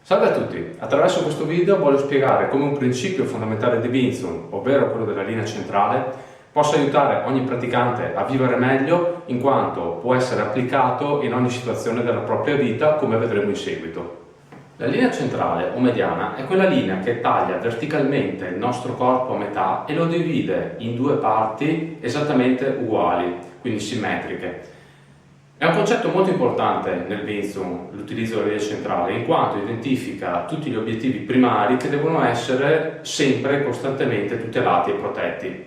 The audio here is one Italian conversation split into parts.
Salve a tutti! Attraverso questo video voglio spiegare come un principio fondamentale di Wing Tsun, ovvero quello della linea centrale, possa aiutare ogni praticante a vivere meglio in quanto può essere applicato in ogni situazione della propria vita, come vedremo in seguito. La linea centrale o mediana è quella linea che taglia verticalmente il nostro corpo a metà e lo divide in due parti esattamente uguali, quindi simmetriche. È un concetto molto importante nel Wing Tsun, l'utilizzo della linea centrale, in quanto identifica tutti gli obiettivi primari che devono essere sempre e costantemente tutelati e protetti.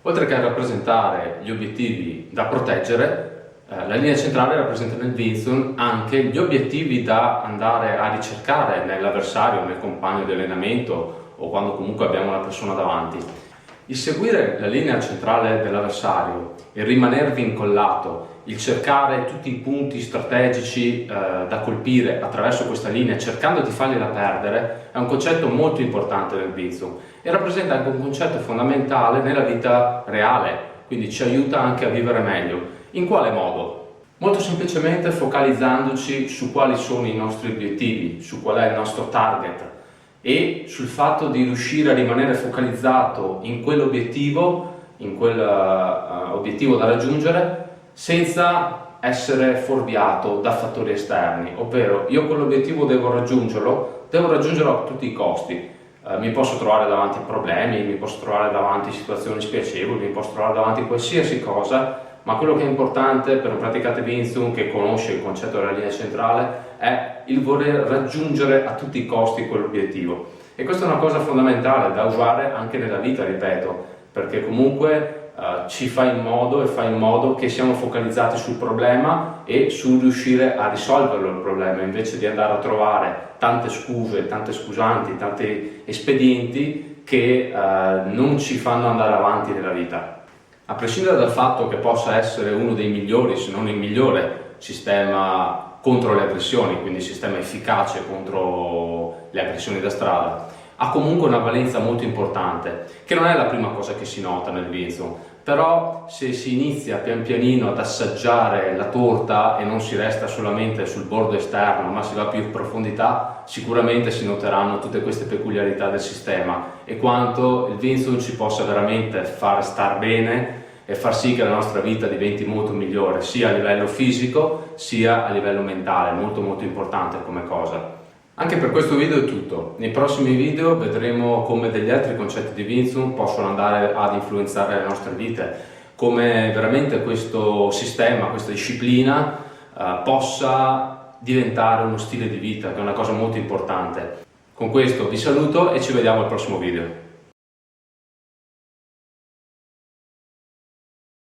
Oltre che a rappresentare gli obiettivi da proteggere, la linea centrale rappresenta nel Wing Tsun anche gli obiettivi da andare a ricercare nell'avversario, nel compagno di allenamento o quando comunque abbiamo una persona davanti. Il seguire la linea centrale dell'avversario, il rimanervi incollato, il cercare tutti i punti strategici da colpire attraverso questa linea cercando di fargliela perdere è un concetto molto importante nel Wing Tsun e rappresenta anche un concetto fondamentale nella vita reale, quindi ci aiuta anche a vivere meglio. In quale modo? Molto semplicemente focalizzandoci su quali sono i nostri obiettivi, su qual è il nostro target e sul fatto di riuscire a rimanere focalizzato in quell'obiettivo, in quell'obiettivo da raggiungere, senza essere fuorviato da fattori esterni, ovvero io quell'obiettivo devo raggiungerlo a tutti i costi. Mi posso trovare davanti a problemi, mi posso trovare davanti a situazioni spiacevoli, mi posso trovare davanti a qualsiasi cosa, ma quello che è importante per un praticante Wing Tsun che conosce il concetto della linea centrale è il voler raggiungere a tutti i costi quell'obiettivo. E questa è una cosa fondamentale da usare anche nella vita, ripeto, perché comunque ci fa in modo che siamo focalizzati sul problema e sul riuscire a risolverlo il problema, invece di andare a trovare tante scuse, tante scusanti, tanti espedienti che non ci fanno andare avanti nella vita. A prescindere dal fatto che possa essere uno dei migliori, se non il migliore sistema contro le aggressioni, quindi sistema efficace contro le aggressioni da strada, ha comunque una valenza molto importante, che non è la prima cosa che si nota nel Wing Tsun, però se si inizia pian pianino ad assaggiare la torta e non si resta solamente sul bordo esterno, ma si va più in profondità, sicuramente si noteranno tutte queste peculiarità del sistema e quanto il Wing Tsun ci possa veramente far star bene e far sì che la nostra vita diventi molto migliore, sia a livello fisico sia a livello mentale, molto importante come cosa. Anche per questo video è tutto. Nei prossimi video vedremo come degli altri concetti di Wing Tsun possono andare ad influenzare le nostre vite, come veramente questo sistema, questa disciplina possa diventare uno stile di vita, che è una cosa molto importante. Con questo vi saluto e ci vediamo al prossimo video.